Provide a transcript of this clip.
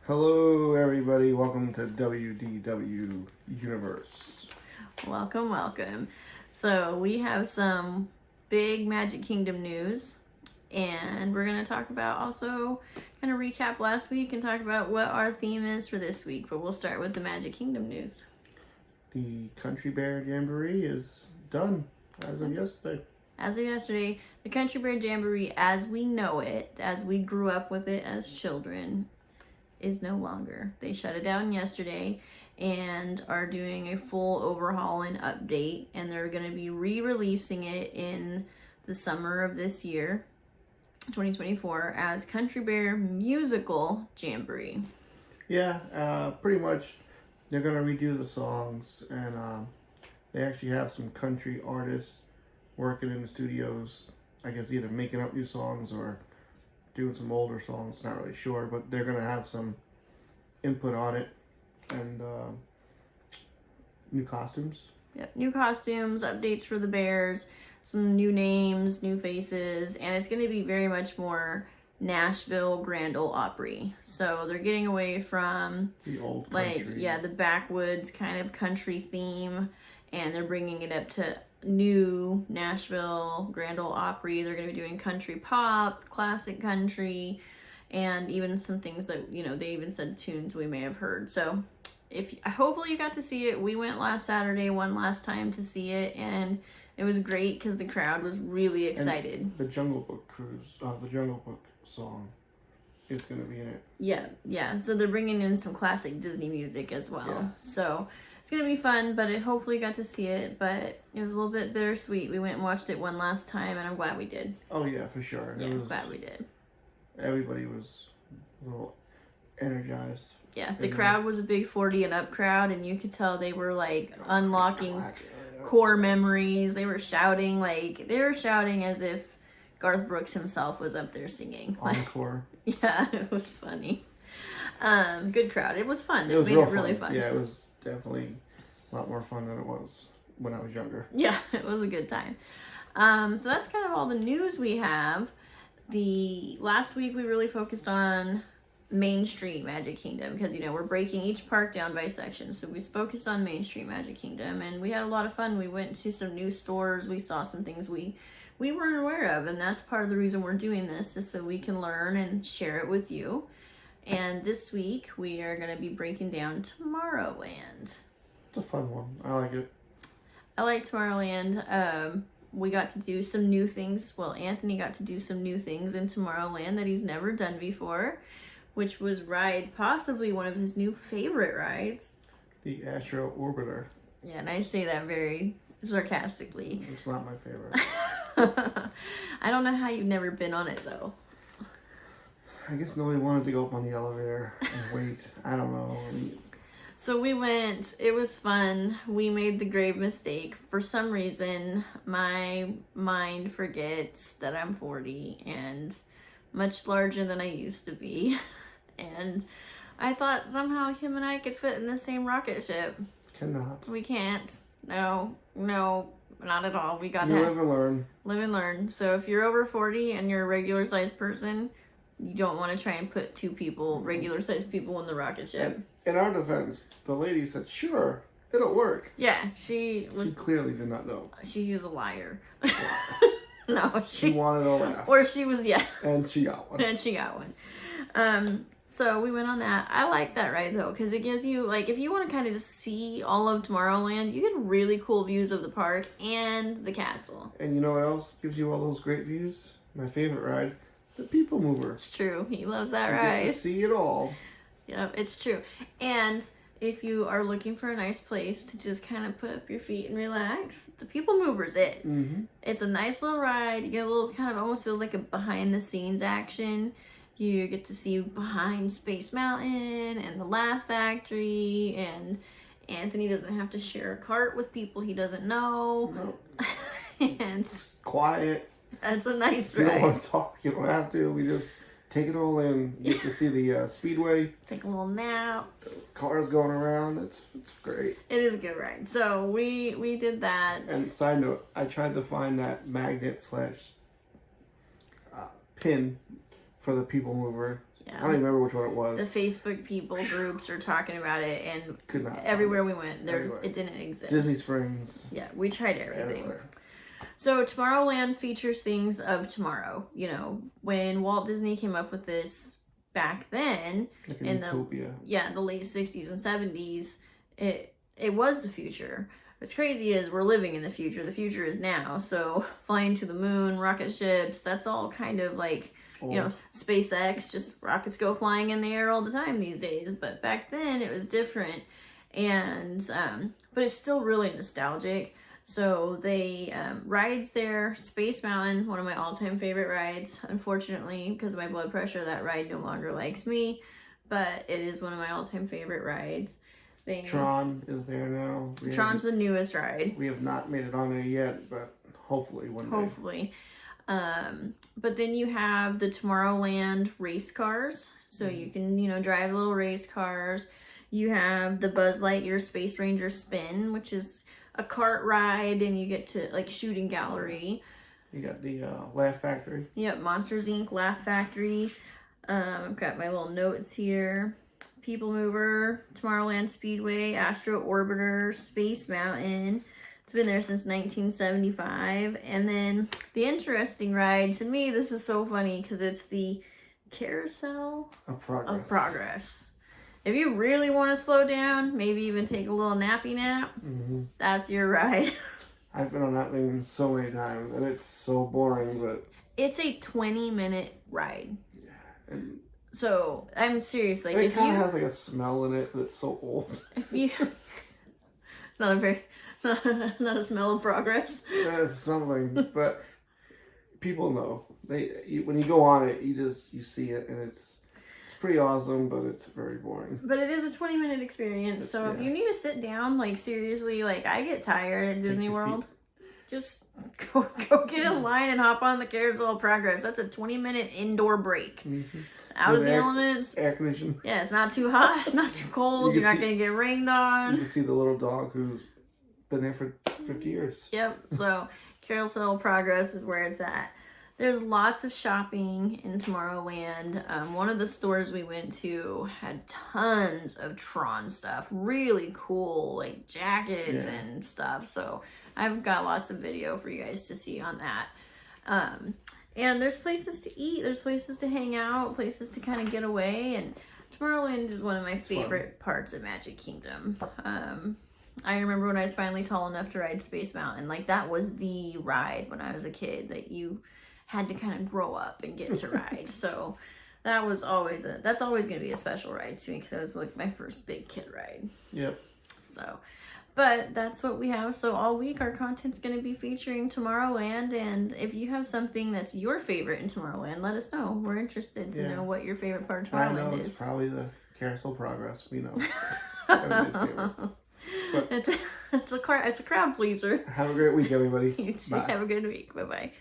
Hello, everybody. Welcome to WDW Universe. Welcome, welcome. So we have some big Magic Kingdom news, and we're going to talk about also kind of recap last week and talk about what our theme is for this week. But we'll start with the Magic Kingdom news. The Country Bear Jamboree is done as of yesterday. As of yesterday, the Country Bear Jamboree, as we know it, as we grew up with it as children, is no longer. They shut it down yesterday and are doing a full overhaul and update, and they're going to be re-releasing it in the summer of this year, 2024, as Country Bear Musical Jamboree. Yeah, pretty much they're going to redo the songs, and they actually have some country artists working in the studios, I guess either making up new songs or doing some older songs, not really sure, but they're going to have some input on it, and new costumes. Yep, new costumes, updates for the bears, some new names, new faces, and it's going to be very much more Nashville Grand Ole Opry. So they're getting away from the old country. the backwoods kind of country theme, and they're bringing it up to new Nashville Grand Ole Opry. They're going to be doing country pop, classic country, and even some things that, they even said tunes we may have heard. So hopefully you got to see it. We went last Saturday, one last time to see it, and it was great because the crowd was really excited. And the Jungle Book cruise, the Jungle Book song is going to be in it. Yeah. So they're bringing in some classic Disney music as well. Yeah. So it's going to be fun, but hopefully you got to see it, but it was a little bit bittersweet. We went and watched it one last time, and I'm glad we did. Oh, yeah, for sure. Yeah, I'm glad we did. Everybody was a little energized. Yeah, the crowd was a big 40 and up crowd, and you could tell they were, unlocking core memories. They were shouting, as if Garth Brooks himself was up there singing. Encore. Yeah, it was funny. Good crowd. It was fun. It was made it really fun. Yeah, it was definitely a lot more fun than it was when I was younger. Yeah, it was a good time. So that's kind of all the news we have. Last week we really focused on Main Street Magic Kingdom because, we're breaking each park down by section. So we focused on Main Street Magic Kingdom, and we had a lot of fun. We went to some new stores. We saw some things we weren't aware of, and that's part of the reason we're doing this, is so we can learn and share it with you. And this week we are going to be breaking down Tomorrowland. It's a fun one. I like it. I like Tomorrowland. We got to do some new things. Well, Anthony got to do some new things in Tomorrowland that he's never done before, which was ride possibly one of his new favorite rides. The Astro Orbiter. Yeah, and I say that very sarcastically. It's not my favorite. I don't know how you've never been on it, though. I guess nobody wanted to go up on the elevator and wait. I don't know. So we went. It was fun. We made the grave mistake. For some reason, my mind forgets that I'm 40 and much larger than I used to be. And I thought somehow him and I could fit in the same rocket ship. Cannot. We can't. No, not at all. We got you to live and learn. Live and learn. So if you're over 40 and you're a regular sized person, you don't want to try and put two people, regular sized people, in the rocket ship. In our defense, the lady said, "Sure, it'll work." Yeah, she clearly did not know. She was a liar. No, she wanted a laugh. Or she was, yeah. And she got one. And she got one. So we went on that. I like that ride, though, because it gives you, if you want to kind of just see all of Tomorrowland, you get really cool views of the park and the castle. And you know what else gives you all those great views? My favorite ride, the People Mover. It's true. He loves that you ride. Get to see it all. Yep, it's true. And if you are looking for a nice place to just kind of put up your feet and relax, the People Mover's it. Mm-hmm. It's a nice little ride. You get a little kind of almost feels like a behind the scenes action. You get to see behind Space Mountain and the Laugh Factory, and Anthony doesn't have to share a cart with people he doesn't know. Nope. And it's quiet. That's a nice ride. You don't want to talk. You don't have to. We just take it all in. You get to see the speedway. Take a little nap. Cars going around. It's great. It is a good ride. So we did that. And side note, I tried to find that magnet / pin for the People Mover. Yeah, I don't even remember which one it was. The Facebook people groups are talking about it, and Could not everywhere we went, it didn't exist. Disney Springs. Yeah, we tried everything. Everywhere. So Tomorrowland features things of tomorrow. You know, when Walt Disney came up with this back then, Like an in utopia. the late 60s and 70s, it was the future. What's crazy is we're living in the future. The future is now. So flying to the moon, rocket ships, that's all kind of like, you know, SpaceX, just rockets go flying in the air all the time these days. But back then it was different. And, but it's still really nostalgic. So they, rides there, Space Mountain, one of my all-time favorite rides. Unfortunately, because of my blood pressure, that ride no longer likes me. But it is one of my all-time favorite rides. Tron is there now. Tron's the newest ride. We have not made it on there yet, but hopefully one day. Hopefully. But then you have the Tomorrowland race cars. So you can, you know, drive little race cars. You have the Buzz Lightyear Space Ranger Spin, which is a kart ride, and you get to, like, shooting gallery. You got the Laugh Factory. Yep, Monsters Inc. Laugh Factory. I've got my little notes here. People Mover, Tomorrowland Speedway, Astro Orbiter, Space Mountain. It's been there since 1975. And then the interesting ride, to me, this is so funny because it's the Carousel of Progress. If you really want to slow down, maybe even take a little nappy nap, that's your ride. I've been on that thing so many times, and it's so boring, but... It's a 20-minute ride. Yeah, and... So, I'm serious, like, it kind of has, like, a smell in it that's so old. If you... it's not a smell of progress. Yeah, it's something, but people know. When you go on it, you see it, and it's pretty awesome, but it's very boring. But it is a 20-minute experience, so if you need to sit down, like, seriously, like, I get tired at Disney World. Just go get in line and hop on the Carousel of Progress. That's a 20-minute indoor break. Out of the elements. Air conditioning. Yeah, it's not too hot. It's not too cold. You're not going to get rained on. You can see the little dog who's been there for 50 years. Yep. So Carousel of Progress is where it's at. There's lots of shopping in Tomorrowland. One of the stores we went to had tons of Tron stuff. Really cool, like jackets and stuff. So I've got lots of video for you guys to see on that. And there's places to eat, there's places to hang out, places to kind of get away. And Tomorrowland is one of my favorite parts of Magic Kingdom. I remember when I was finally tall enough to ride Space Mountain, like that was the ride when I was a kid that you had to kind of grow up and get to ride. So that was always that's always going to be a special ride to me because it was like my first big kid ride. Yep. So, but that's what we have. So all week our content's going to be featuring Tomorrowland, and if you have something that's your favorite in Tomorrowland, let us know. We're interested to know what your favorite part of Tomorrowland I know is. it's probably the Carousel Progress. We know. Everybody's favorite. But it's a crowd pleaser. Have a great week, everybody. You too. Bye. Have a good week. Bye-bye.